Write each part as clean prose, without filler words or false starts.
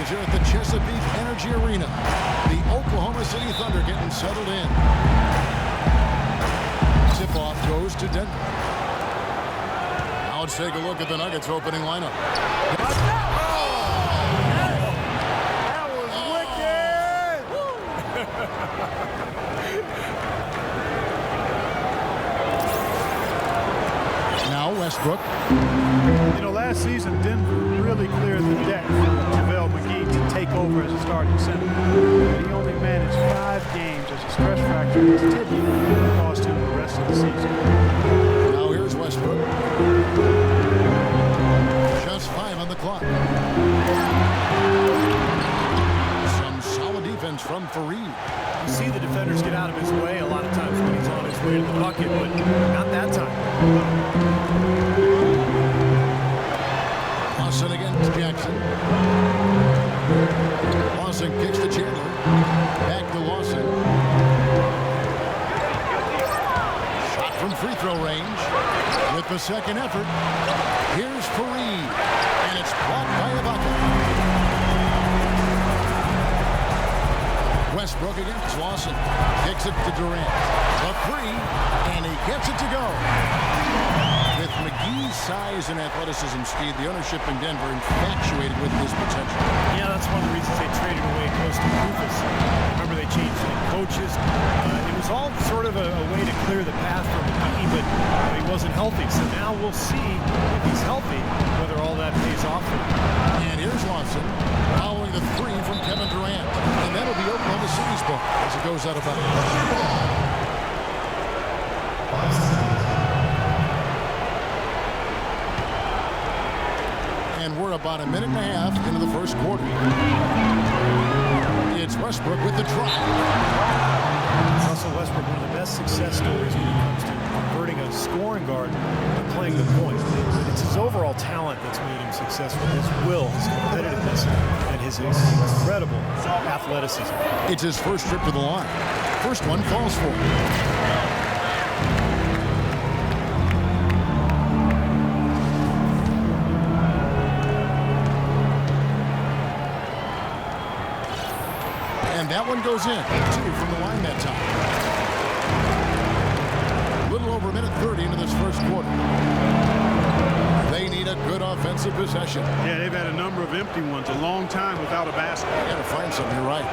Studios here at the Chesapeake Energy Arena. The Oklahoma City Thunder getting settled in. Tip-off goes to Denver. Now let's take a look at the Nuggets opening lineup. That was wicked! Now Westbrook. You know, last season, Denver really cleared the deck for JaVale McGee to take over as a starting center. But he only managed 5 games as a stress fracture in his tibia that cost him the rest of the season. Now here's Westbrook. Just 5 on the clock. Some solid defense from Fareed. You see the defenders get out of his way a lot of times when he's on his way to the bucket, but not that time. Lawson against Jackson. Lawson kicks to Chandler. Back to Lawson. Shot from free throw range. With the second effort, here's Fareed. And it's blocked by Ibaka. Westbrook against Lawson. Kicks it to Durant. A three, and he gets it to go. With McGee's size and athleticism, Steve, the ownership in Denver infatuated with his potential. Yeah, that's one of the reasons they traded away close to Rufus. Remember, they changed the coaches. It was all sort of a way to clear the path for McGee, but he wasn't healthy. So now we'll see if he's healthy, whether all that pays off for him. And here's Lawson following the three from Kevin Durant. And that'll be Oklahoma City's book as it goes out of bounds. And we're about a minute and a half into the first quarter. It's Westbrook with the try. Russell Westbrook, one of the best success stories when it comes to converting a scoring guard and playing the point. It's his overall talent that's made him successful. His will, his competitiveness, and his incredible athleticism. It's his first trip to the line. First one falls for him. And that one goes in. 2 from the line that time. A little over a minute 30 into this first quarter. They need a good offensive possession. Yeah, they've had a number of empty ones, a long time without a basket. You got to find something, you're right.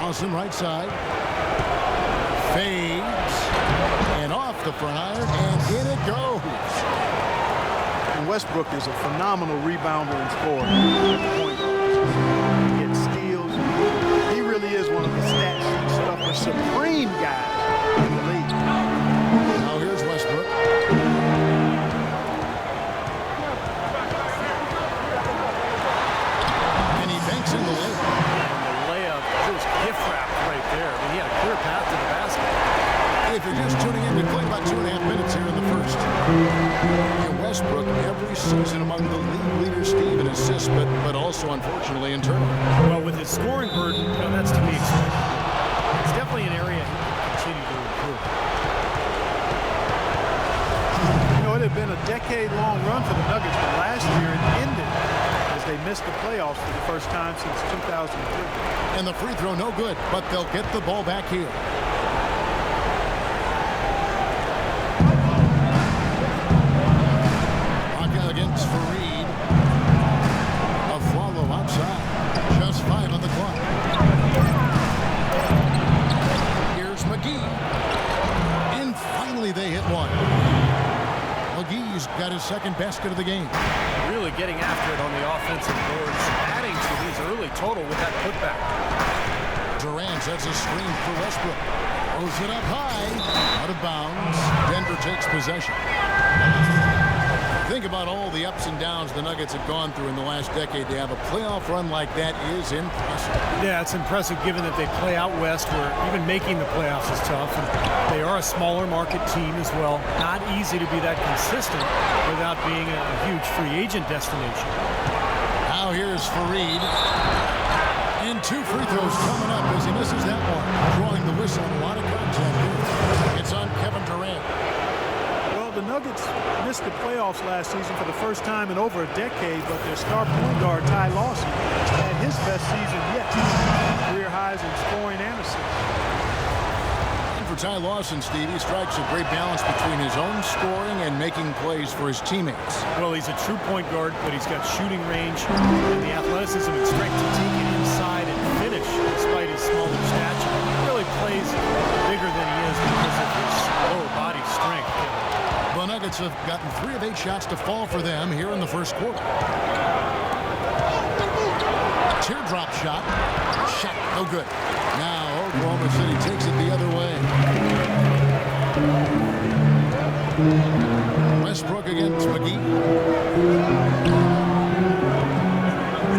Lawson right side. Fades. And off the front iron, and in it goes. Westbrook is a phenomenal rebounder and scorer. He gets steals. He really is one of the stat sheet stuffer supreme guys in the league. Now here's Westbrook. And he banks in the layup. And the layup just gift wrapped right there. I mean, he had a clear path to the basket. If you're just tuning in, we played about 2.5 minutes here in the first. And Westbrook every season among the league leaders, Steve, in assists, but also, unfortunately, in turnovers. Well, with his scoring burden, you know, that's to be expected. It's definitely an area he can continue to improve. You know, it had been a decade-long run for the Nuggets, but last year it ended as they missed the playoffs for the first time since 2002. And the free throw, no good, but they'll get the ball back here. Against Fareed. A follow outside. Just 5 on the clock. Here's McGee. And finally they hit one. McGee's got his second basket of the game. Really getting after it on the offensive boards, adding to his early total with that putback. Durant sets a screen for Westbrook. Throws it up high. Out of bounds. Denver takes possession. Think about all the ups and downs the Nuggets have gone through in the last decade. To have a playoff run like that is impressive. Yeah, it's impressive given that they play out west where even making the playoffs is tough. And they are a smaller market team as well. Not easy to be that consistent without being a huge free agent destination. Now here's Fareed. And 2 free throws coming up as he misses that one. Drawing the whistle on a lot of contact here. It's on Kevin Durant. Well, the Nuggets missed the playoffs last season for the first time in over a decade, but their star point guard, Ty Lawson, had his best season yet. Career highs in scoring and assists. For Ty Lawson, Steve, he strikes a great balance between his own scoring and making plays for his teammates. Well, he's a true point guard, but he's got shooting range and the athleticism and strength to take it inside and finish despite his smaller stature. He really plays bigger than he is because of his lower body strength. The Nuggets have gotten 3 of 8 shots to fall for them here in the first quarter. Teardrop shot. Shot no good. Now Oklahoma City takes it the other way. Westbrook against McGee.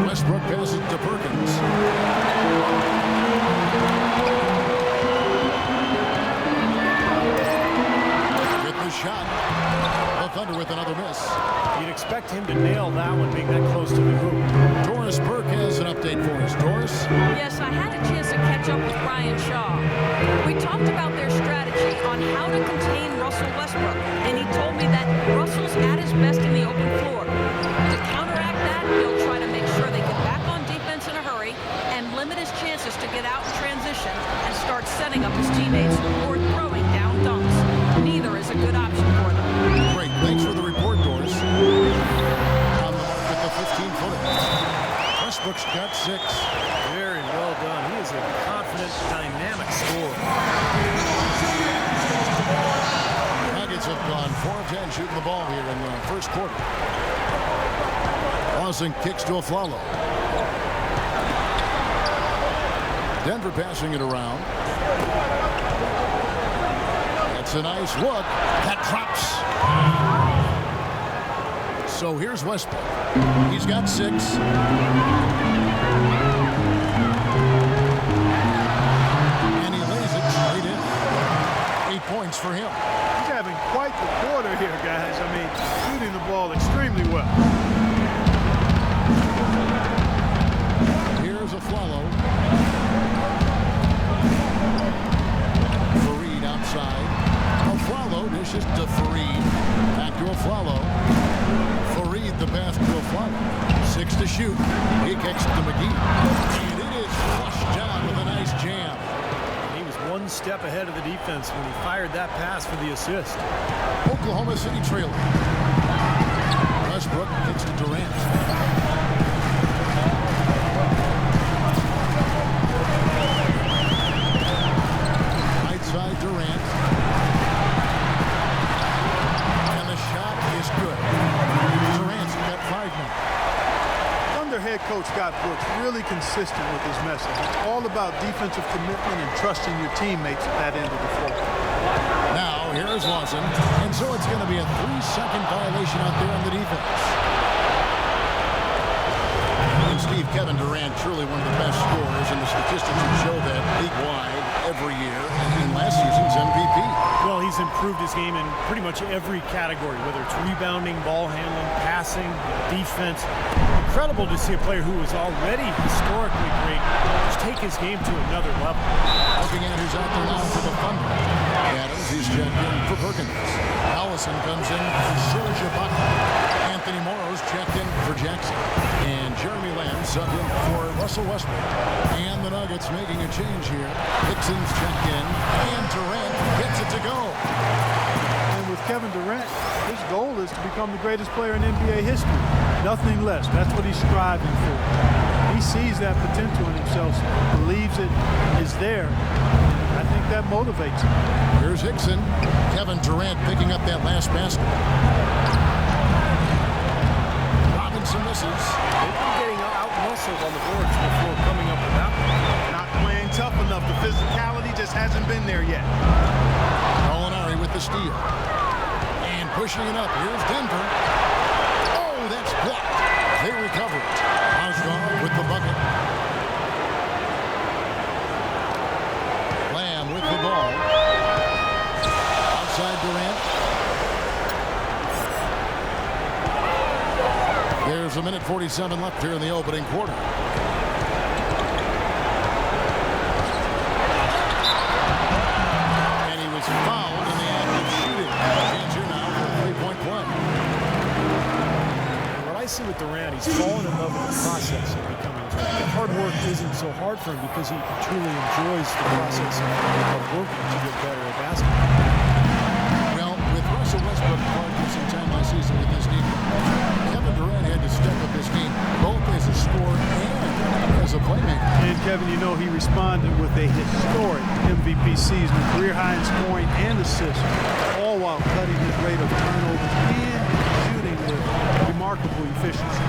Westbrook passes to Perkins. With the shot. The Thunder with another miss. You'd expect him to nail that one being that close to the hoop. Doris Burke has an update for us. Doris? Yes, I had a chance to catch up with Brian Shaw. We talked about their strategy on how to contain Russell Westbrook, and he told me that Russell's at his best in the open floor. To counteract that, they'll try to make sure they get back on defense in a hurry and limit his chances to get out in transition and start setting up his teammates or throwing down dunks. Neither is a good option for them. Great. Thanks for the report, Doris. On the mark with the 15-footer. Westbrook's got 6. Very well done. He is a confident, dynamic scorer. Nuggets have gone 4 of 10 shooting the ball here in the first quarter. Lawson kicks to Aflalo. Denver passing it around. That's a nice look. That drops. So here's Westbrook. He's got 6. And he lays it straight in. 8 points for him. He's having quite the quarter here, guys. I mean, shooting the ball extremely well. Here's Aflalo. Fareed outside. Aflalo dishes to Fareed. Back to Aflalo. Fareed the pass to Aflalo. 6 to shoot. He kicks to McGee. And it is flushed down with a nice jam. He was 1 step ahead of the defense when he fired that pass for the assist. Oklahoma City trailing. Westbrook kicks to Durant. Right side Durant. And the shot is good. Durant's got 5 now. Thunder head coach Scott Brooks really consistent with his message. It's all about defensive commitment and trusting your teammates at that end of the floor. Now, here's Lawson. And so it's going to be a 3-second violation out there on the defense. And Steve, Kevin Durant, truly one of the best scorers, and the statistics would show that league-wide every year in last season's MVP. Well, he's improved his game in pretty much every category, whether it's rebounding, ball handling, passing, defense. Incredible to see a player who was already historically great just take his game to another level. Looking at who's out there now for the Thunder. Adams, he's checked in for Perkins. Allison comes in for Serge Ibaka. Anthony Morrow's checked in for Jackson. And Jeremy Lamb subbed in for Russell Westbrook. And the Nuggets making a change here. Dixon's checked in. And Durant gets it to go. And with Kevin Durant, his goal is to become the greatest player in NBA history. Nothing less. That's what he's striving for. He sees that potential in himself, believes it is there. I think that motivates him. Here's Hickson. Kevin Durant picking up that last basket. Robinson misses. They've been getting out-muscled on the boards before coming up with that one. Not playing tough enough. The physicality just hasn't been there yet. Molinari with the steal. And pushing it up. Here's Denver. Oh, that's blocked. They recover it. Osgar with the bucket. Lamb with the ball. Outside Durant. There's a minute 47 left here in the opening quarter. And he was fouled in the act of shooting. Chance here now for a he's fallen in love with the process of becoming great. The hard work isn't so hard for him because he truly enjoys the process of working to get better at basketball. Well, with Russell Westbrook targeting some time last season with this game, Kevin Durant had to step up his game both as a scorer and as a playmaker. And Kevin, you know, he responded with a historic MVP season, a career high in scoring and assists, all while cutting his rate of turnovers and shooting with remarkable efficiency.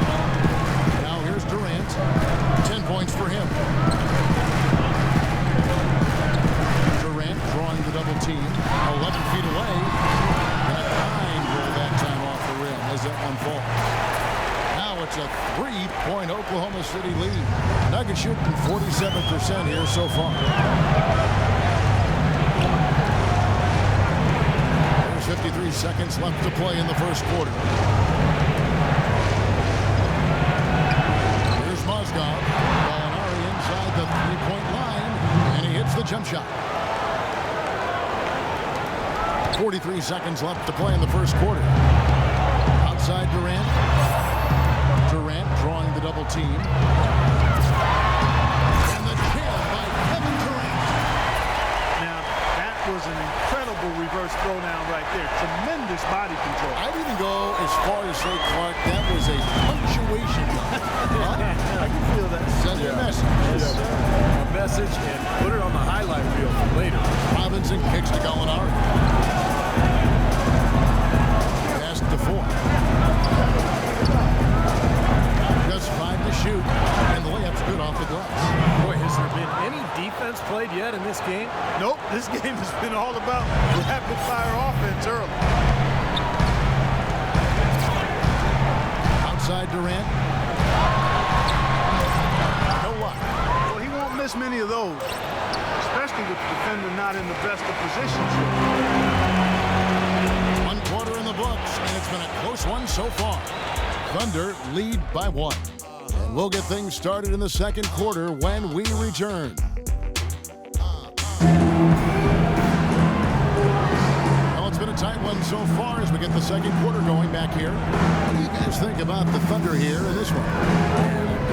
Now here's Durant. 10 points for him. Durant drawing the double team. 11 feet away. And a kind roll that time off the rim as that one falls. Now it's a 3-point Oklahoma City lead. Nuggets shooting 47% here so far. There's 53 seconds left to play in the first quarter. Here's Mozgov. Gallinari inside the three-point line, and he hits the jump shot. 43 seconds left to play in the first quarter. Outside Durant. Durant drawing the double team. And the jam by Kevin Durant. Now, that was an incredible reverse throwdown right there. Tremendous body control. I'd even go as far as say, Clark, that was a punctuation. I can feel that. Send a message. Yes, a message and put it on the highlight reel for later. Robinson kicks to Gallinari. Pass to Ford. Just 5 to shoot, and the layup's good off the glass. Boy, has there been any defense played yet in this game? Nope, this game has been all about rapid-fire offense early. Outside Durant. No luck. Well, he won't miss many of those, especially with the defender not in the best of positions. 1 quarter in the books, and it's been a close one so far. Thunder lead by 1. And we'll get things started in the second quarter when we return. Well, it's been a tight one so far as we get the second quarter going back here. What do you guys think about the Thunder here in this one?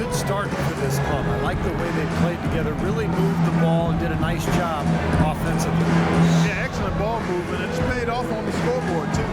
Good start for this club. I like the way they played together, really moved the ball and did a nice job offensively. Yeah, excellent ball movement. It's paid off on the scoreboard, too.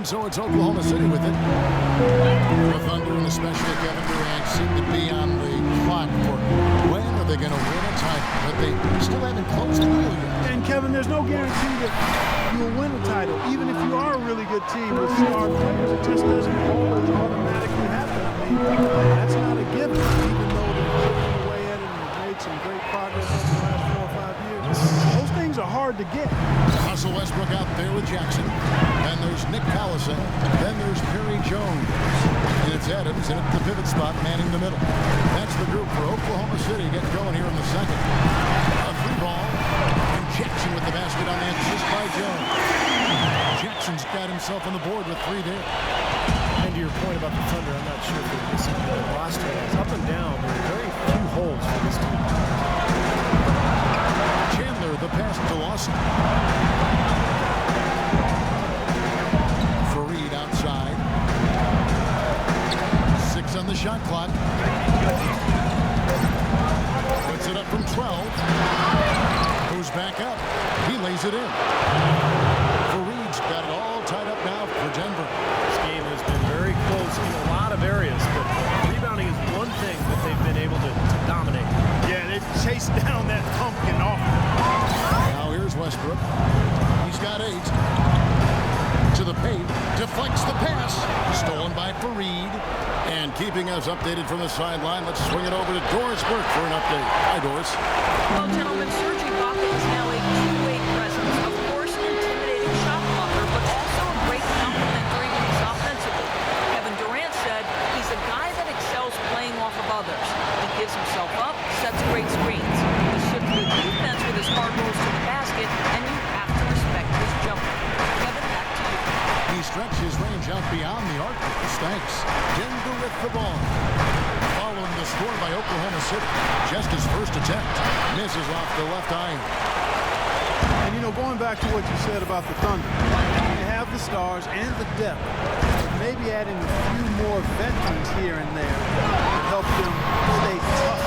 So it's Oklahoma City with it. The Thunder and especially Kevin Durant seem to be on the clock for when are they going to win a title, but they still haven't closed the deal yet. And Kevin, there's no guarantee that you'll win a title, even if you are a really good team with star players. It just doesn't always automatically happen. I mean, that's not a given, even though they're chipping away at it and made some great progress over the last 4 or 5 years. Those things are hard to get. Russell Westbrook out there with Jackson. Then there's Nick Collison. Then there's Perry Jones. And it's Adams in at the pivot spot, manning the middle. That's the group for Oklahoma City getting going here in the second. A free ball. And Jackson with the basket on the assist by Jones. Jackson's got himself on the board with 3 there. And to your point about the Thunder, I'm not sure if they're missing the roster. It's up and down. There are very few holes for this team. Chandler, the pass to Lawson. Fareed outside. 6 on the shot clock. Puts it up from 12. Goes back up. He lays it in. deflects the pass. Stolen by Fareed. And keeping us updated from the sideline, let's swing it over to Doris Burke for an update. Hi, Doris. Well, gentlemen, Serge Ibaka is now a two-way presence. Of course, an intimidating shot blocker, but also a great compliment during his offensively. Kevin Durant said he's a guy that excels playing off of others. He gives himself up, sets great screens. He shifts the defense with his hard moves to the basket, and you have to respect his jumper. Kevin, back to you. He stretched his range out beyond the arc. Thanks. Denver with the ball. Following the score by Oklahoma City. Just his first attempt. Misses off the left iron. And, you know, going back to what you said about the Thunder, you have the stars and the depth. Maybe adding a few more veterans here and there to help them stay tough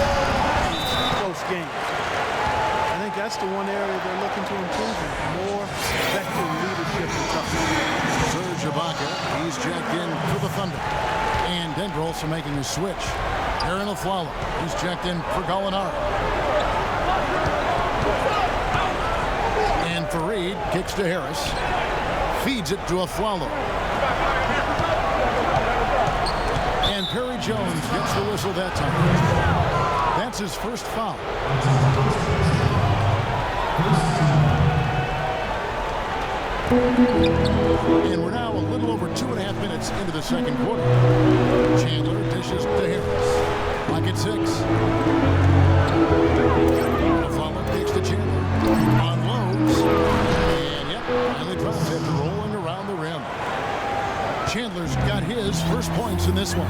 in close games. I think that's the one area they're looking to improve in. More veteran leadership and toughness. Serge Ibaka, he's checked in for the Thunder. And Denver also making a switch. Aaron Aflalo, he's checked in for Gallinari. And Fareed kicks to Harris. Feeds it to Aflalo. And Perry Jones gets the whistle that time. That's his first foul. And we're now a little over 2.5 minutes into the second quarter. Chandler dishes to Harris. Like at 6. Aflalo kicks to Chandler. Unloads. And yep, finally drops it, rolling around the rim. Chandler's got his first points in this one.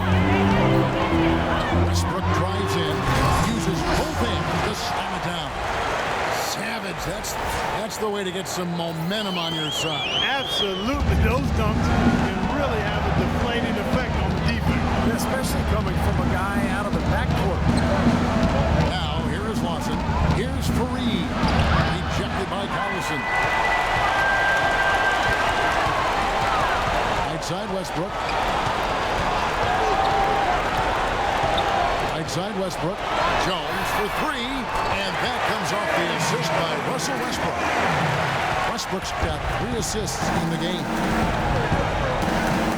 Westbrook drives in. Uses both hands to slam it down. Savage, that's the way to get some momentum on your side. Absolutely. Those dunks can really have a deflating effect on the defense. Especially coming from a guy out of the backcourt. Now, here is Lawson. Here's Fareed. Rejected by Collison. Right side, Westbrook. Right side, Westbrook. Jones for 3. And that comes off the assist by Russell Westbrook. Westbrook's got 3 assists in the game.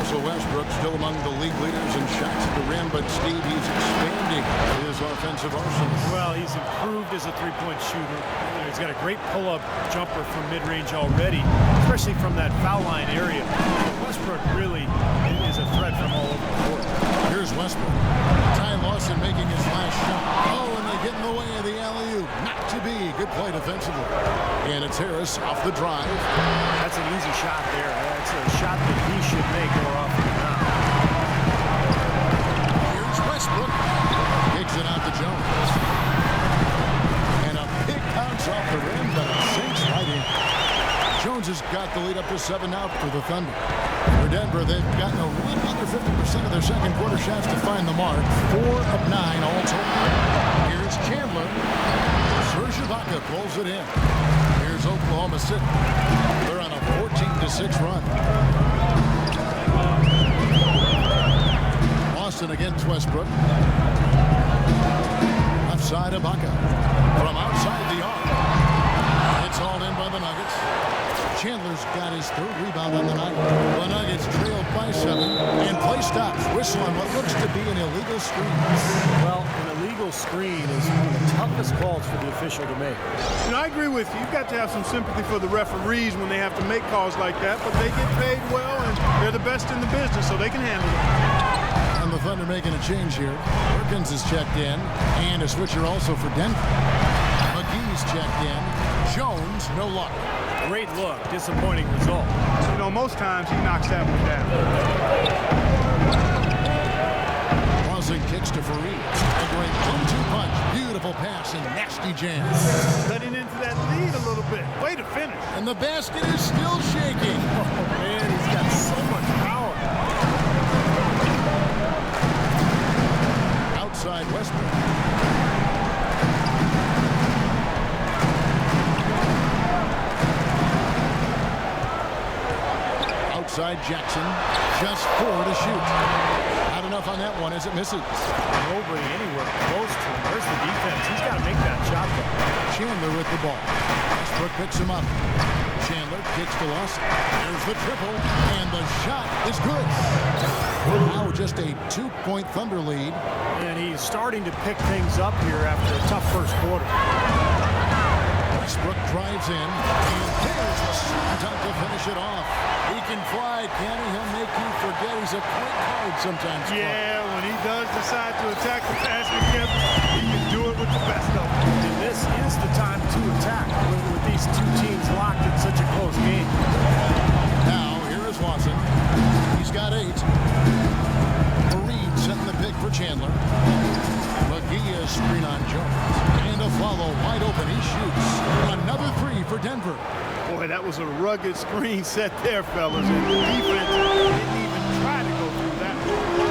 Russell Westbrook still among the league leaders in shots at the rim, but Steve, he's expanding his offensive arsenal. Well, he's improved as a three-point shooter. He's got a great pull-up jumper from mid-range already, especially from that foul line area. Westbrook really is a threat from all over the court. Here's Westbrook. Ty Lawson making his last shot. Oh, and they get in the way of the alley-oop. Not to be. Good play defensively. And it's Harris off the drive. That's an easy shot there. That's a shot that he should make more often than not. Here's Westbrook. Kicks it out to Jones. And a big bounce off the rim, but it sinks right in. Jones has got the lead up to 7 now for the Thunder. For Denver, they've gotten a little under 50% of their second quarter shots to find the mark. 4 of 9 all total. Here's Chandler. Serge Ibaka pulls it in. Here's Oklahoma City. They're on a 14-6 run. Boston against Westbrook. Left side, Ibaka. From outside the arc. It's hauled in by the Nuggets. Chandler's got his 3rd rebound on the night. The Nuggets trailed by 7. And play stops. Whistle on what looks to be an illegal screen. Well, an illegal screen is one of the toughest calls for the official to make. And I agree with you. You've got to have some sympathy for the referees when they have to make calls like that, but they get paid well, and they're the best in the business, so they can handle it. And the Thunder making a change here. Perkins is checked in, and a switcher also for Denver. McGee's checked in. Jones, no luck. Great look, disappointing result. You know, most times he knocks that one down. Lawson kicks to Fareed. A great 1-2 punch. Beautiful pass and nasty jam. Cutting into that lead a little bit. Way to finish. And the basket is still shaking. Oh, man, he's got so much power. Outside Westbrook. Outside Jackson, just 4 to shoot. Not enough on that one as it misses. Nobody anywhere close to him. Where's the defense? He's got to make that shot, though. Chandler with the ball. Westbrook picks him up. Chandler kicks to Lawson. There's the triple, and the shot is good. Now just a 2-point Thunder lead. And he's starting to pick things up here after a tough first quarter. Westbrook drives in, and there's a shot to finish it off. He can fly, can he? He'll make you forget he's a point guard sometimes. Yeah, when he does decide to attack the basket, Kevin, he can do it with the best of them. And this is the time to attack with these two teams locked in such a close game. Now, here is Lawson. He's got 8. Reed setting the pick for Chandler. McGee is screen on Jones. And a follow wide open. He shoots. Another 3 for Denver. Boy, that was a rugged screen set there, fellas. And the defense didn't even try to go through that one.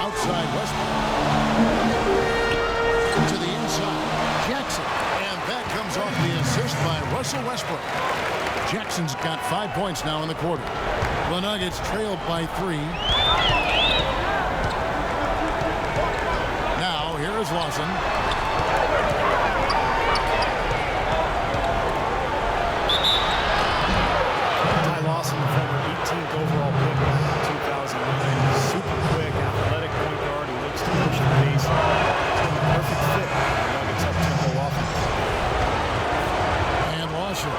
Outside Westbrook. To the inside. Jackson. And that comes off the assist by Russell Westbrook. Jackson's got 5 points now in the quarter. The Nuggets trailed by 3. Now, here is Lawson. Ty Lawson, the former 18th overall pick back in 2009. Super quick, athletic point guard who looks to push the pace. It's been the perfect fit for the Nuggets up-tempo offense. And Lawson,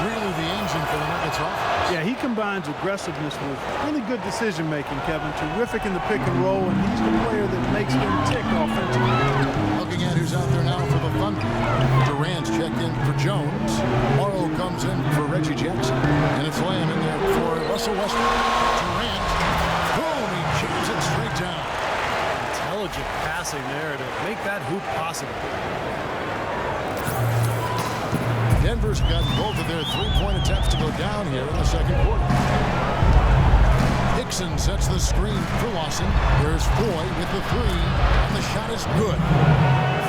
really the engine for the Nuggets offense. Yeah, he combines aggressiveness with really good decision-making, Kevin. Terrific in the pick and roll, and he's the player that makes them tick offensively. Looking at who's out there now for the Thunder. Durant's checked in for Jones. Morrow comes in for Reggie Jackson. And it's Lamb in there for Russell Westbrook. Durant, boom, he jams it straight down. Intelligent passing there to make that hoop possible. Denver's got both of their 3-point attempts to go down here in the second quarter. Dixon sets the screen for Lawson. There's Foy with the 3, and the shot is good.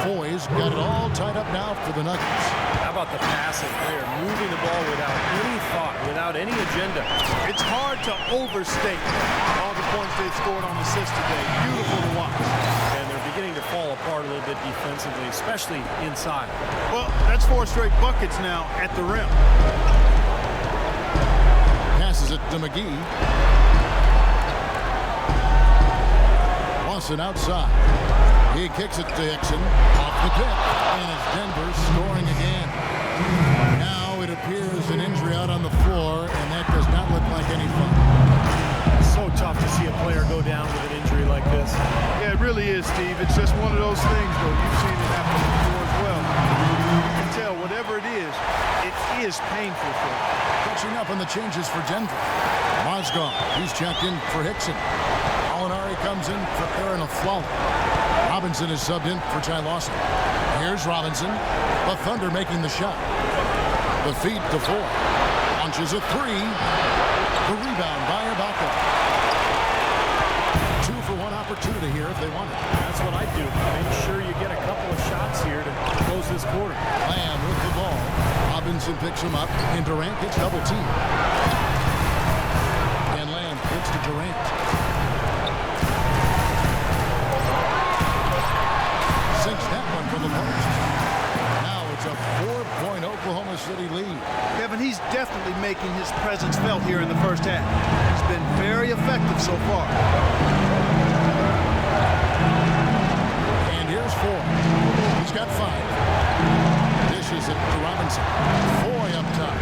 Foy's got it all tied up now for the Nuggets. How about the passing there? Moving the ball without any thought, without any agenda. It's hard to overstate all the points they've scored on assists today. Beautiful to watch. And they're beginning to fall apart a little bit defensively, especially inside. Well, that's 4 straight buckets now at the rim. Passes it to McGee. Lawson outside. He kicks it to Hickson. Off the pick. And it's Denver scoring again. Now it appears an injury out on the floor, and that does not look like any fun. So tough to see a player go down with an injury like this. Yeah, it really is, Steve. It's just one of those things, though. You've seen it happen before as well. You can tell whatever it is painful for them. Catching up on the changes for Denver. Mozgov, he's checked in for Hickson. Molinari comes in for Aaron Aflalo. Robinson is subbed in for Ty Lawson. Here's Robinson. The Thunder making the shot. The feed to Foy. Launches a 3. The rebound by Ibaka. 2-for-1 opportunity here if they want it. That's what I do. Make sure you get a couple of shots here to close this quarter. Lamb with the ball. Robinson picks him up, and Durant gets double teamed. And Lamb kicks to Durant. Sinks that one from the post. Now it's a 4-point Oklahoma City lead. Kevin, he's definitely making his presence felt here in the first half. He's been very effective so far. And here's Foy. He's got 5. Dishes it to Robinson. Foy up top.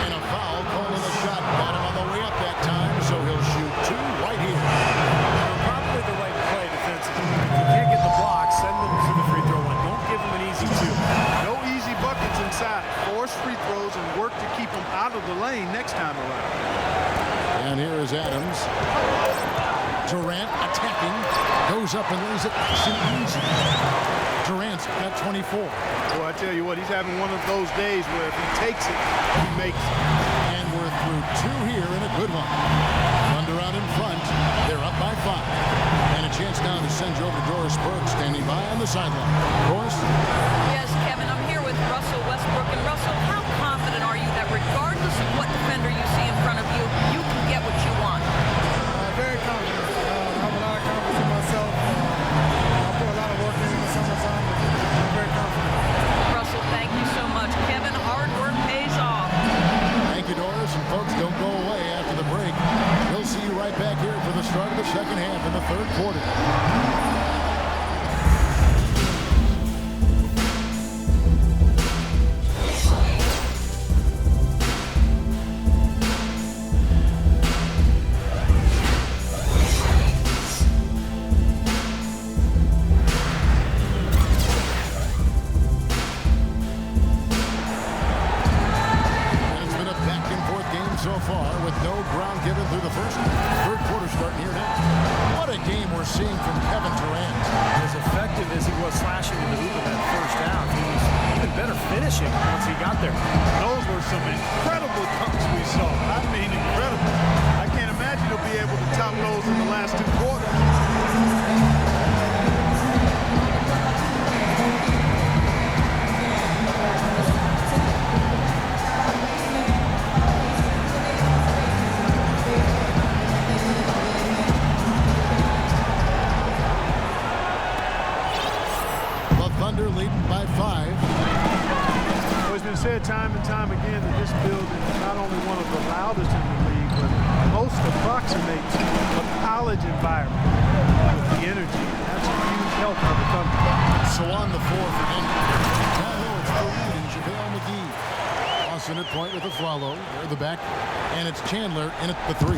And a foul calling the shot. Got him on the way up that time, so he'll shoot 2 right here. Probably the right play defensively. If you can't get the block, send them to the free throw line. Don't give them an easy 2. No easy buckets inside. Force free throws and work to keep them out of the lane next time around. And here is Adams. Durant attacking. Goes up and lays it nice and easy. Durant's got 24. Well, I tell you what, he's having one of those days where if he takes it, he makes it. And we're through 2 here in a good one. Thunder out in front. They're up by 5. And a chance now to send you over to Doris Burke standing by on the sideline. Doris? Yes, Kevin, I'm here with Russell Westbrook. And Russell, how confident are you that regardless of what defender you see in front of you, you can get what you want? Very confident. I have a lot of confidence in myself. I put a lot of work in the summertime. I'm very confident. third quarter. So far, with no ground given through the first. Third quarter starting here now. What a game we're seeing from Kevin Durant. As effective as he was slashing in the hoop in that first half, he was even better finishing once he got there. Those were some incredible dunks we saw. I mean, incredible. I can't imagine he'll be able to top those in the last two quarters. Thunder leading by 5. Well, it's been said time and time again that this building is not only one of the loudest in the league, but most approximates a college environment with the energy. That's a huge help for the Thunder. So on the floor for Denver. Now it's Fareed and JaVale McGee. Lawson at point with a follow. They're the back. And it's Chandler in at the 3.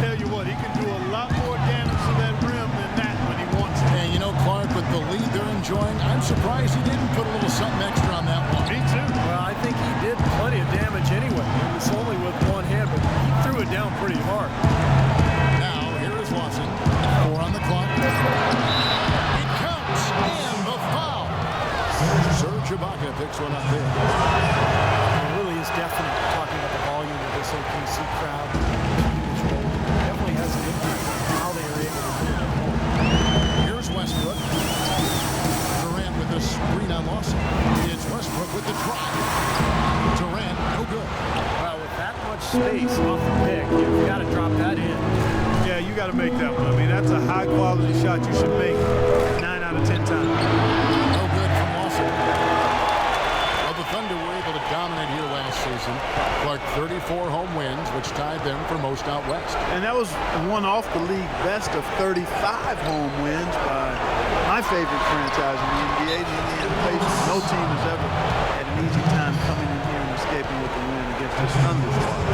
Tell you what, he can do a lot more damage to that rim than that when he wants to. And you know, Clark, with the lead they're enjoying, I'm surprised he didn't put a little something extra on that one. Me too. Well, I think he did plenty of damage anyway. It was only with one hand, but he threw it down pretty hard. Now, here is Lawson. 4 on the clock. It counts. And the foul. Serge Ibaka picks one up there. It really is definite talking about the volume of this OKC crowd. Definitely has an impact on how they are able to do it at home. Here's Westbrook. Durant with a screen on Lawson. It's Westbrook with the drive. Durant, no good. Well, with that much space off the pick, you've got to drop that in. Yeah, you got to make that one. I mean, that's a high-quality shot you should make 9 out of 10 times. No good from Lawson. Well, the Thunder were able to dominate here last season. Clark, 34 home wins, which tied them for most out west. And that was one off the league best of 35 home wins by my favorite franchise in the NBA, the Indiana Pacers. No team has ever had an easy time coming in here and escaping with the win against this Thunder squad.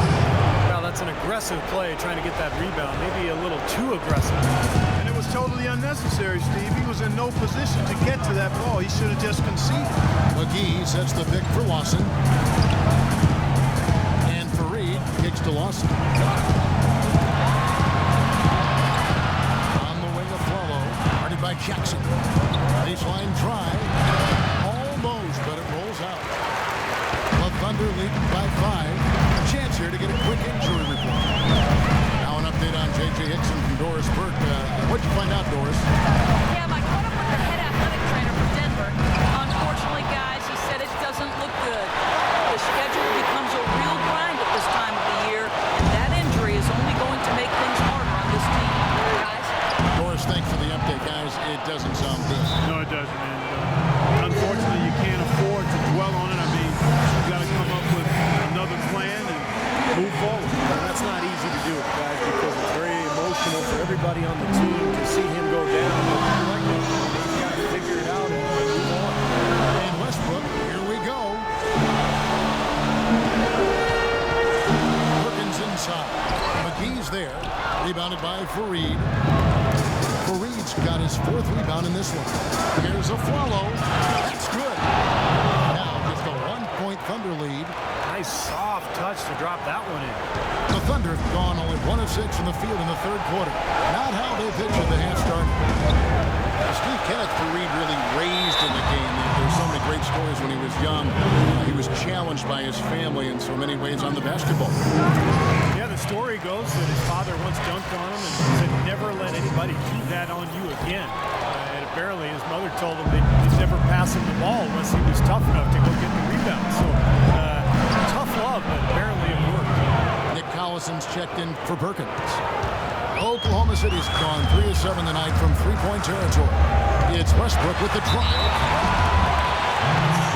Well, that's an aggressive play, trying to get that rebound, maybe a little too aggressive. And it was totally unnecessary, Steve. He was in no position to get to that ball. He should have just conceded. McGee sets the pick for Lawson. And Fareed kicks to Lawson. On the wing of Flalo, guarded by Jackson. Baseline try. Almost, but it rolls out. The Thunder leading by 5. A chance here to get a quick injury report. Now an update on J.J. Hickson from Doris Burke. What'd you find out, Doris? Yeah, I caught up with the head athletic trainer for Denver. Unfortunately, guys, he said it doesn't look good. The schedule becomes a real grind at this time of the year, and that injury is only going to make things harder on this team. Guys? Doris, thanks for the update, guys. It doesn't sound good. No, it doesn't. And unfortunately, you can't afford to dwell on it. I mean, you got to come up with another plan and move forward. And that's not easy to do, guys, because it's very emotional for everybody on the team to see him go down. Like that, they've got to figure it out and move on. And Westbrook, here we go. Perkins inside. McGee's there. Rebounded by Fareed. Fareed's got his 4th rebound in this one. Here's a follow. That's good. Now just a 1-point Thunder lead. Nice soft touch to drop that one in. The Thunder have gone only 1 of 6 from the field in the third quarter. Not how they pictured the half started. Steve Kenneth Fareed really raised in the game. There's so many great stories when he was young. He was challenged by his family in so many ways on the basketball. Yeah, the story goes that his father once dunked on him and said, never let anybody do that on you again. And apparently his mother told him that he'd never pass him the ball unless he was tough enough to go get the rebound. So, tough love, but apparently it worked. Nick Collison's checked in for Perkins. Oklahoma City's gone 3 of 7 tonight from three-point territory. It's Westbrook with the drive.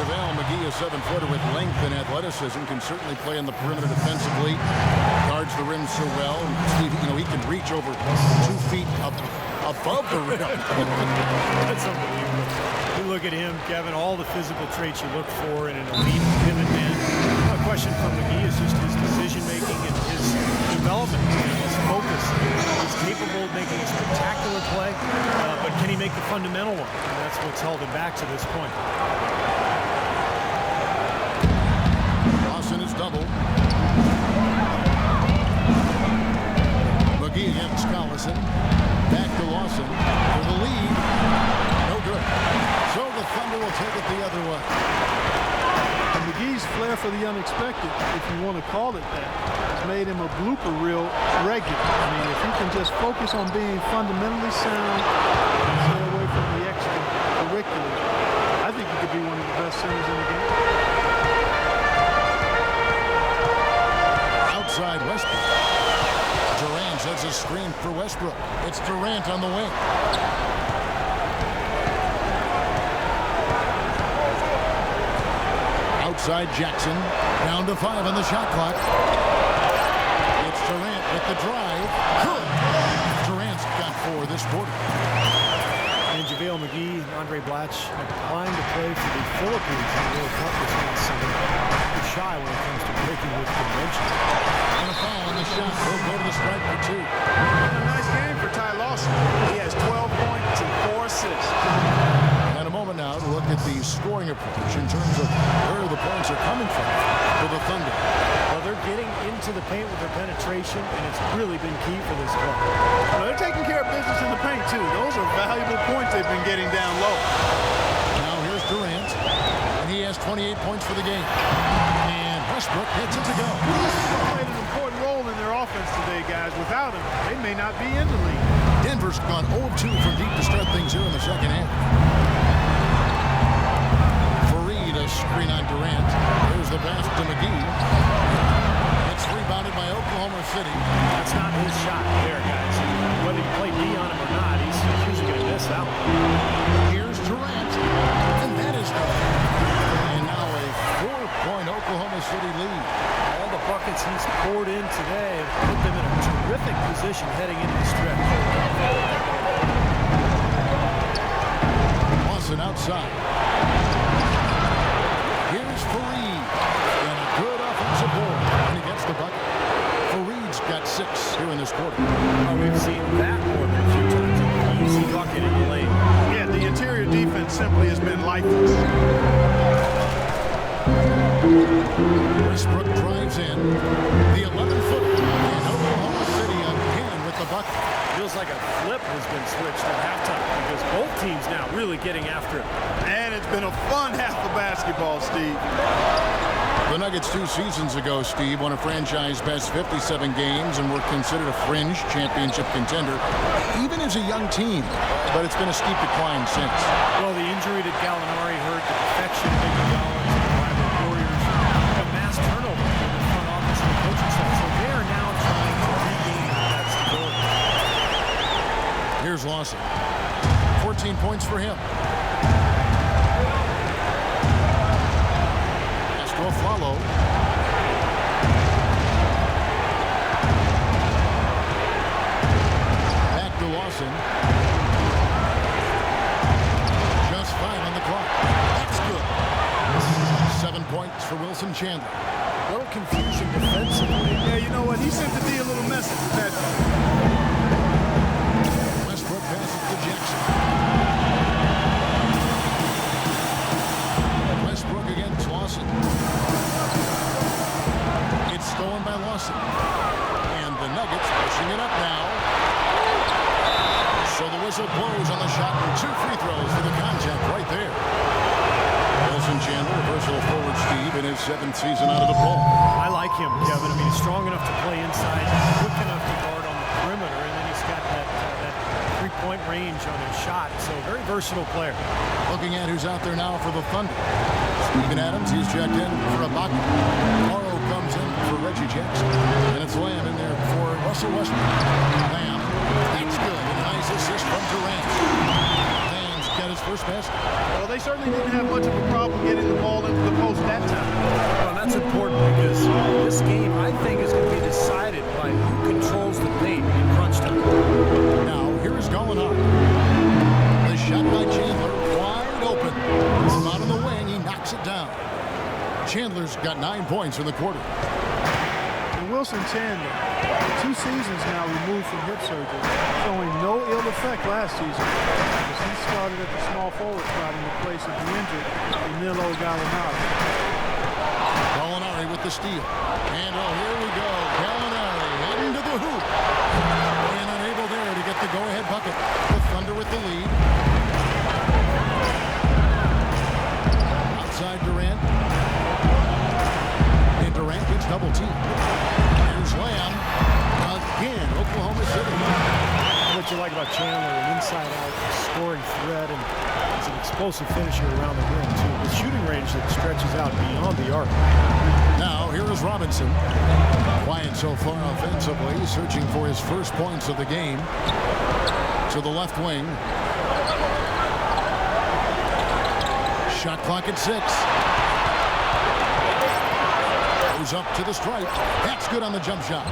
JaVale McGee, a 7-footer with length and athleticism, can certainly play in the perimeter defensively. Guards the rim so well. And Steve, he can reach over 2 feet up above the rim. That's unbelievable. You look at him, Kevin, all the physical traits you look for in an elite pivot man. My question from McGee is just his decision-making and his development, his focus. He's capable of making a spectacular play, but can he make the fundamental one? And that's what's held him back to this point. Lawson is double. McGee against Collison. Back to Lawson for the lead. No good. So the Thunder will take it the other way. And McGee's flair for the unexpected, if you want to call it that, has made him a blooper reel regular. I mean, if he can just focus on being fundamentally sound and stay away from the extracurriculars, I think he could be one of the best centers in the game. Outside Westbrook. Durant sets a screen for Westbrook. It's Durant on the wing. Outside Jackson. Down to 5 on the shot clock. It's Durant with the drive. Good. Durant's got 4 this quarter. And JaVale McGee and Andre Blatch applying to play for the Philippines in the World Cup this past summer. They're shy when it comes to breaking with convention. And a foul on the shot. He'll go to the strike for 2. A nice game for Ty Lawson. He has 12 points and 4 assists. And a moment now to look at the scoring approach in terms of where the points are coming from for the Thunder. Well, they're getting into the paint with their penetration, and it's really been key for this club. Well, they're taking care of business in the paint, too. Those are valuable points they've been getting down low. Now here's Durant, and he has 28 points for the game. And Westbrook gets it to go. He's played an important role in their offense today, guys. Without him, they may not be in the league. Denver's gone 0-2 from deep to start things here in the second half. Fareed, a screen on Durant. There's the pass to McGee. It's rebounded by Oklahoma City. That's not his shot there, guys. Whether you play D on him or not, he's usually going to miss that one. Here's Durant, and that is good. And now a 4-point Oklahoma City lead. All the buckets he's poured in today have put them in a terrific position heading into the stretch. Lawson outside. Here's Fareed. And a good offensive board. And he gets the bucket. Fareed's got 6 here in this quarter. Oh, we've seen that more than a few times. An easy bucket in the lane. Yeah, the interior defense simply has been lifeless. Westbrook drives in. The 11-footer. And Oklahoma City again with the bucket. Feels like a flip has been switched at halftime because both teams now really getting after it. And it's been a fun half of basketball, Steve. The Nuggets 2 seasons ago, Steve, won a franchise best 57 games and were considered a fringe championship contender, even as a young team. But it's been a steep decline since. Well, the injury to Gallinari hurt the perfection of Big Collins and the rival Warriors. A mass turnover in the front office and the coaching staff. So they are now trying to regain that stability. Here's Lawson. 14 points for him. Follow. Back to Lawson. Just 5 on the clock. That's good. 7 points for Wilson Chandler. A little confusion defensively. Yeah, you know what? He sent the D a little message with that. Westbrook passes to Jackson. Westbrook against Lawson. It's stolen by Lawson. And the Nuggets pushing it up now. So the whistle blows on the shot and 2 free throws for the contact right there. Wilson Chandler, versatile forward, Steve, in his 7th season out of the ball. I like him, Kevin. I mean, he's strong enough to play inside, quick enough to guard on the perimeter, and then he's got that three-point range on his shot. So very versatile player. Looking at who's out there now for the Thunder. Steven Adams, he's checked in for Ibaka. Morrow comes in for Reggie Jackson. And it's Lamb in there for Russell Westbrook. Lamb, that's good. And a nice assist from Durant. Lamb's got his first basket. Well, they certainly didn't have much of a problem getting the ball into the post that time. Well, that's important because this game, I think, is going to be decided by who controls the paint in crunch time. Now, here is Gallinari. Chandler's got 9 points in the quarter. And Wilson Chandler, 2 seasons now removed from hip surgery, showing no ill effect last season as he started at the small forward spot in the place of the injured Danilo Gallinari. Gallinari with the steal. And here we go. Gallinari heading to the hoop. And unable there to get the go-ahead bucket. The Thunder with the lead. Outside Durant. And Durant gets double teamed. Here's Lamb. Again, Oklahoma City. What you like about Chandler, an inside-out scoring threat, and he's an explosive finisher around the rim, too. With shooting range that stretches out beyond the arc. Now, here is Robinson. Quiet so far offensively, searching for his first points of the game. To the left wing. Shot clock at 6. Goes up to the stripe. That's good on the jump shot.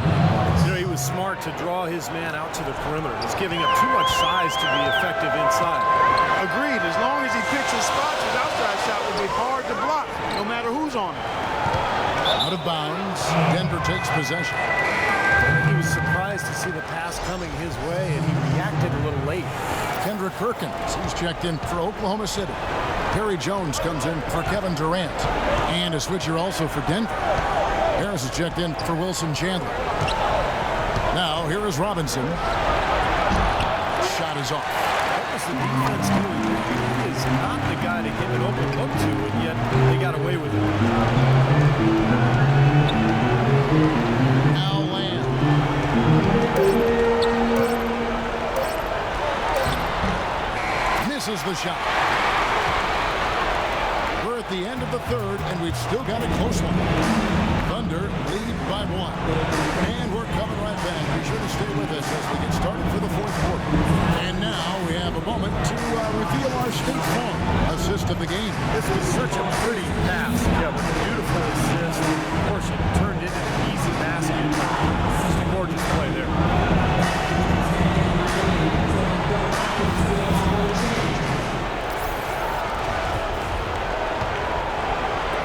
You know, he was smart to draw his man out to the perimeter. He's giving up too much size to be effective inside. Agreed. As long as he picks his spots, his outside shot will be hard to block, no matter who's on him. Out of bounds. Denver takes possession. He was surprised to see the pass coming his way, and he reacted a little late. Kendrick Perkins, he's checked in for Oklahoma City. Perry Jones comes in for Kevin Durant. And a switcher also for Denver. Harris is checked in for Wilson Chandler. Now, here is Robinson. Shot is off. What was the defense doing? He is not the guy to give an open look to, and yet they got away with it. Now Lamb. Misses the shot. We're at the end of the third, and we've still got a close one. Thunder lead by 1. And we're coming right back. Be sure to stay with us as we get started for the fourth quarter. And now we have a moment to reveal our State Farm assist of the game. This was such a pretty pass. Yeah, with a beautiful assist. Of course, it turned into an easy basket. Just a gorgeous play there.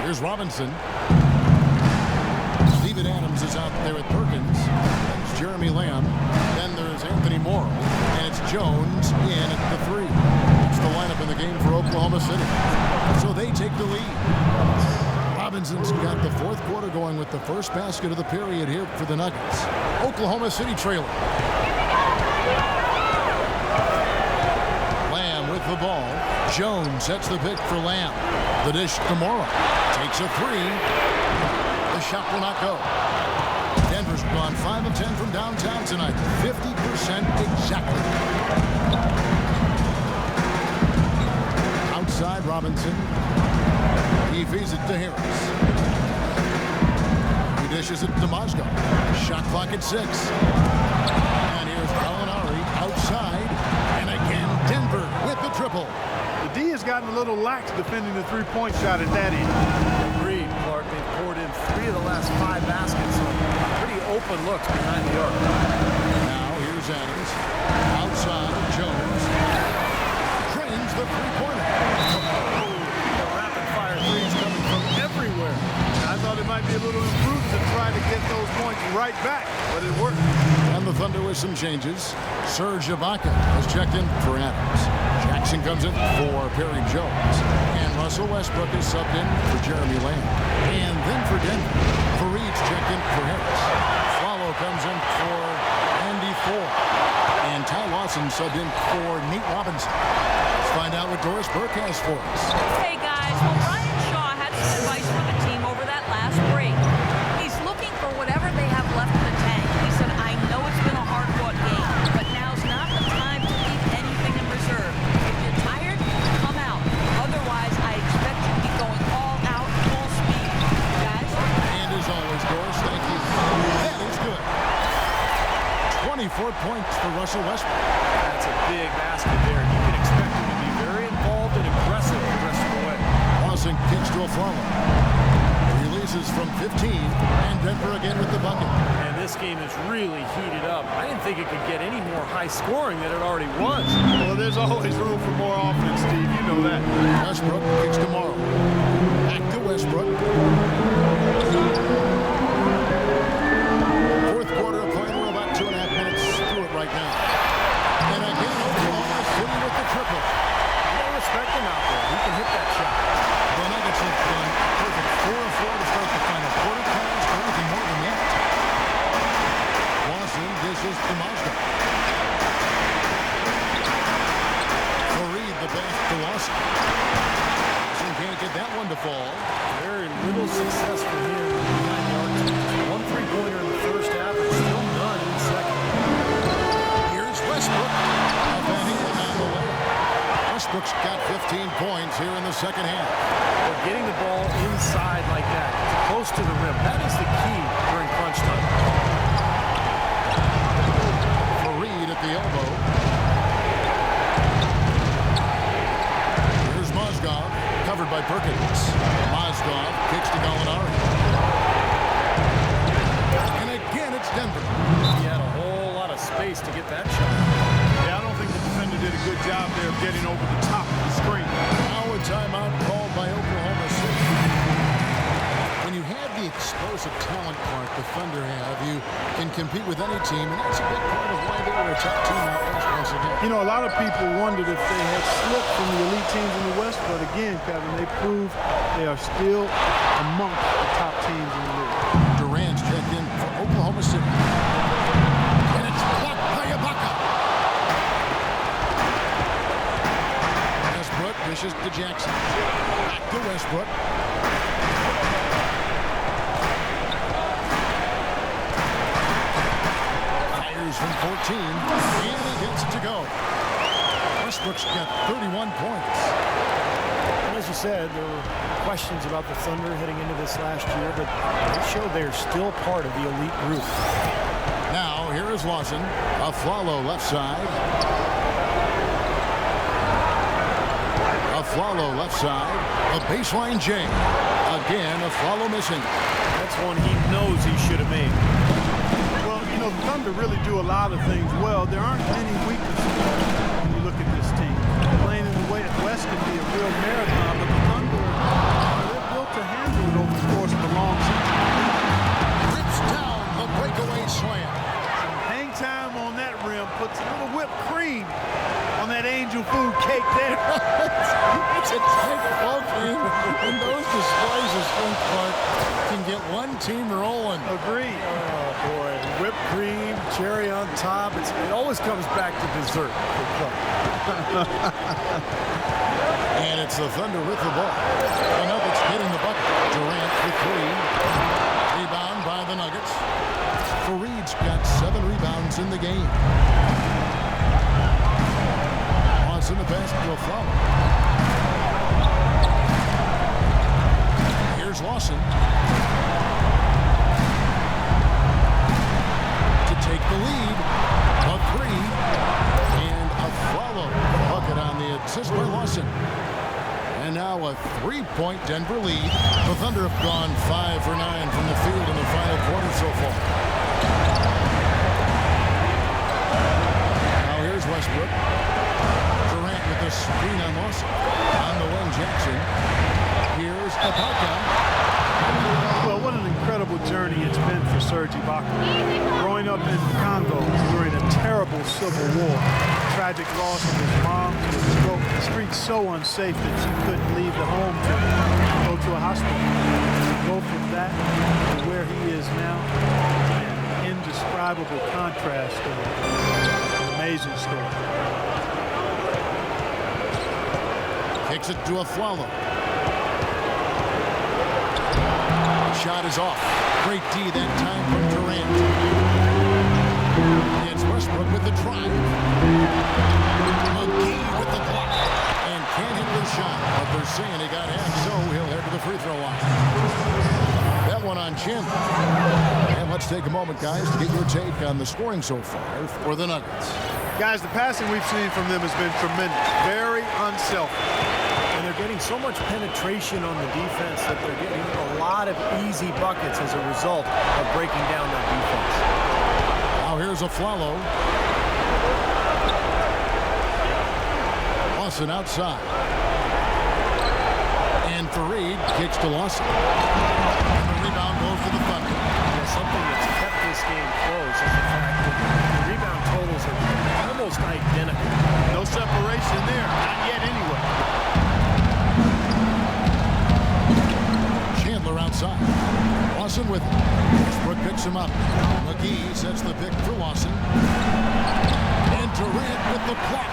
Here's Robinson. Steven Adams is out there with Perkins. There's Jeremy Lamb. Then there's Anthony Morrow. And it's Jones in at the 3. It's the lineup in the game for Oklahoma City. So they take the lead. Robinson's got the fourth quarter going with the first basket of the period here for the Nuggets. Oklahoma City trailing. Lamb with the ball. Jones sets the pick for Lamb. The dish to Morrow. Takes a 3. The shot will not go. Denver's gone 5 of 10 from downtown tonight. 50% exactly. Outside Robinson. He feeds it to Harris. He dishes it to Mozgo. Shot clock at 6. And here's Gallinari outside. And again, Denver with the triple. The D has gotten a little lax defending the three-point shot at that end. Agreed, Clark. They've poured in 3 of the last 5 baskets. Pretty open looks behind the arc. Now here's Adams. Outside, Jones. Trains the three-pointer. The rapid-fire threes coming from everywhere. I thought it might be a little improved to try to get those points right back, but it worked. And the Thunder with some changes. Serge Ibaka has checked in for Adams. Jackson comes in for Perry Jones. And Russell Westbrook is subbed in for Jeremy Lamb. And then for Denver, Fareed's checked in for Harris. Swallow comes in for Andy Ford. And Ty Lawson subbed in for Nate Robinson. Let's find out what Doris Burke has for us. Hey guys, well Ryan Shaw had some advice for the team over that last break. He's looking for whatever they have left in the tank. He said, I know it's been a hard-fought game, but now's not the time to leave anything in reserve. If you're tired, come out. Otherwise, I expect you to be going all out, full speed. Guys? And as always, Doris, thank you. That is good. 24 points for Russell Westbrook. That's a big basket there. You can expect him to be very involved and aggressive the rest of the way. Lawson kicks to a follow. Releases from 15, and Denver again with the bucket. And this game is really heated up. I didn't think it could get any more high scoring than it already was. Well, there's always room for more offense, Steve. You know that. Westbrook kicks to Morrow. Back to Westbrook. fall. Very little success for him behind the arc. One three-pointer in the first half, and still none in the second. Here's Westbrook. Westbrook's got 15 points here in the second half. But getting the ball inside like that, close to the rim, that is the key during crunch time. Fareed at the elbow. Here's Mozgov, covered by Perkins. Mozgov kicks to Gallinari. And again, it's Denver. He had a whole lot of space to get that shot. Yeah, I don't think the defender did a good job there of getting over the top of the screen. Now a timeout called by Oklahoma City. When you have the explosive talent part the Thunder have, you can compete with any team, and that's a big part of why they were a top team out west once again. You know, a lot of people wondered if they had slipped from the elite teams in the West, but again, Kevin, they proved they are still amongst the top teams in the league. Durant's checked in for Oklahoma City. And it's blocked by Ibaka. Westbrook dishes to Jackson. Back to Westbrook. Fires from 14. And he gets it to go. Westbrook's got 31 points. And as you said, there were questions about the Thunder heading into this last year, but they showed they're still part of the elite group. Now, here is Lawson. Aflalo left side. Aflalo left side. A baseline J. Again, Aflalo missing. That's one he knows he should have made. Well, you know, the Thunder really do a lot of things well. There aren't many weaknesses when you look at this team. Playing in the way at West can be a real marathon, but the Thunder, they're built to handle it over the course of a long season. Rips down the breakaway slam. Some hang time on that rim puts a little whipped cream on that angel food cake there. It's a tight ball game, and those displays of strength, Clark, can get one team rolling. Agreed. Oh, boy. Whipped cream, cherry on top. It always comes back to dessert. And it's the Thunder with the ball. The Nuggets hitting the bucket. Durant with 3. Rebound by the Nuggets. Fareed's got 7 rebounds in the game. Lawson the pass to Aflalo. Here's Lawson. To take the lead. A 3. And Aflalo. Bucket on the assist by Lawson. And now a 3-point Denver lead. The Thunder have gone 5 for 9 from the field in the final quarter so far. Now here's Westbrook. Durant with the screen on Lawson. On the wing, Jackson. Here's Ibaka. Well, what an incredible journey it's been for Serge Ibaka. Growing up in Congo during a terrible civil war, tragic loss of his mom to a stroke, the streets so unsafe that she couldn't leave the home to go to a hospital. To go from that to where he is now, an indescribable contrast, an amazing story. Kicks it to Aflalo. Shot is off. Great D that time from Durant. It's Westbrook with the drive. McGee with the block. And can't hit the shot. But they're saying he got half, so he'll head to the free throw line. That one on chin. And let's take a moment, guys, to get your take on the scoring so far for the Nuggets. Guys, the passing we've seen from them has been tremendous. Very unselfish. And they're getting so much penetration on the defense that they're getting a lot of easy buckets as a result of breaking down that defense. Now here's Aflalo. Lawson outside. And Fareed kicks to Lawson. And the rebound goes to the Thunder. Yeah, something that's kept this game close is the fact that the rebound totals are almost identical. No separation there. Not yet anyway. Outside. Lawson with it. Westbrook picks him up. McGee sets the pick for Lawson. And Durant with the block.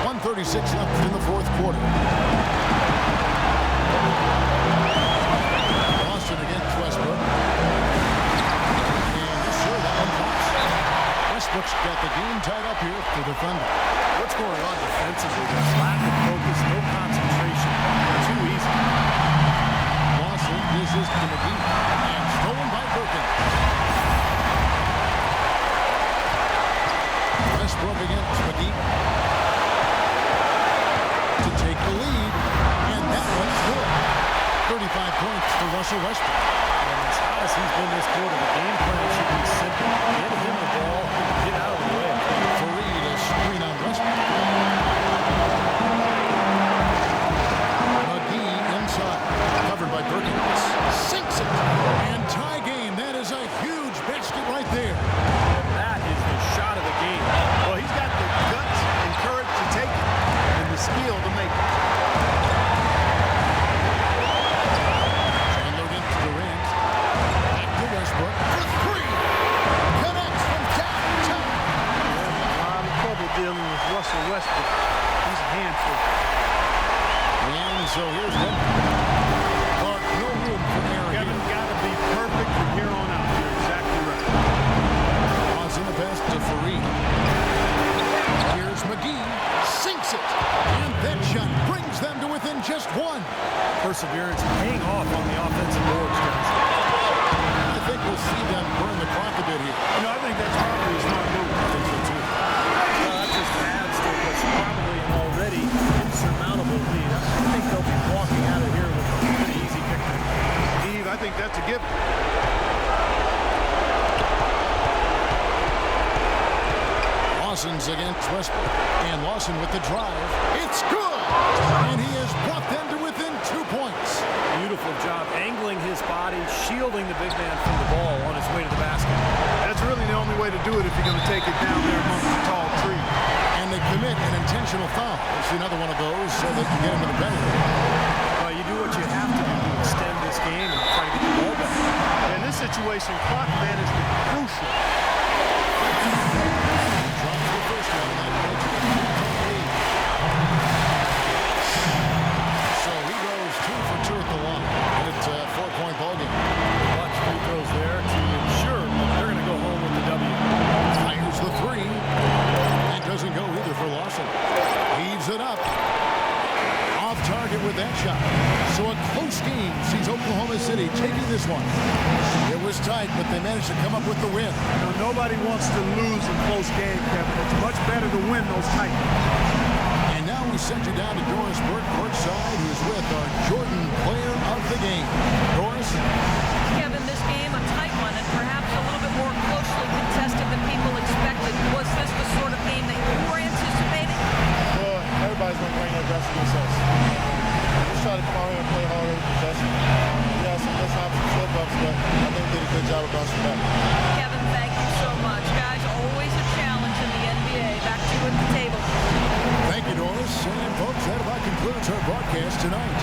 1:36 left in the fourth quarter. Boston against Westbrook. And sure, that one pops. Westbrook's got the game tied up here for the Thunder. What's going on defensively? There's lack of focus, no concentration. Too easy. Boston, this is to McGee. And stolen by Perkins. Westbrook against McGee. To take the lead. And that one's good. 35 points for Russell Westbrook. And as hot as he's been this quarter, the game plan should be simple. Get him the ball, get out of the way. Fareed, a screen on Westbrook. McGee inside. Covered by Perkins. Sinks it. And tie game. That is a huge basket right there. And that is the shot of the game. Well, he's got the guts and courage to take it and the skill to make it. Chandler into Durant. Back to Westbrook. For three. Connects from downtown. A lot of trouble dealing with Russell Westbrook. He's a handful. And so here's Denver. Clark, no room for error here. Kevin got to be perfect from here on out. You're exactly right. Toss in the pass to Fareed. Here's McGee. Sinks it. And that shot brings them to within just one. Perseverance paying off on the offensive boards, guys. I think we'll see them burn the clock a bit here. You know, I think that's probably a smart move. I think so too. Well, that just adds to what's probably an already insurmountable lead. I think they'll be walking out of here with a pretty easy victory. Steve, I think that's a given. Lawson's against Westbrook. And Lawson with the drive. It's good! And he has brought them to within 2 points. Beautiful job angling his body, shielding the big man from the ball on his way to the basket. That's really the only way to do it if you're going to take it down there amongst the tall trees. And they commit an intentional foul. We'll see another one of those so they can get him in the penalty. Well, you do what you have to do to extend this game and try to get the ball back. In this situation, clock management crucial. Drops the first one. So he goes 2 for 2 at the line. And it's a 4-point ball game. Clutch free throws there to ensure that they're going to go home with the W. Fires the three. That doesn't go either for Lawson. Heaves it up. Off target with that shot. So a close game sees Oklahoma City taking this one. It was tight, but they managed to come up with the win. You know, nobody wants to lose a close game, Kevin. It's much better to win those tight games. And now we send you down to Doris Burke courtside, who's with our Jordan Player of the Game. Doris? Kevin, this game a tight one and perhaps a little bit more closely contested than people expected. Was this the sort of game that you were anticipating? Well, everybody's going to bring their best against us. Just try to come out here and play hard every possession. We had some mishaps and slip-ups, but I think we did a good job of bouncing back. Kevin, thank you so much. Guys, always a challenge in the NBA. Back to you at the table. Thank you, Doris. And folks, that about concludes our broadcast tonight.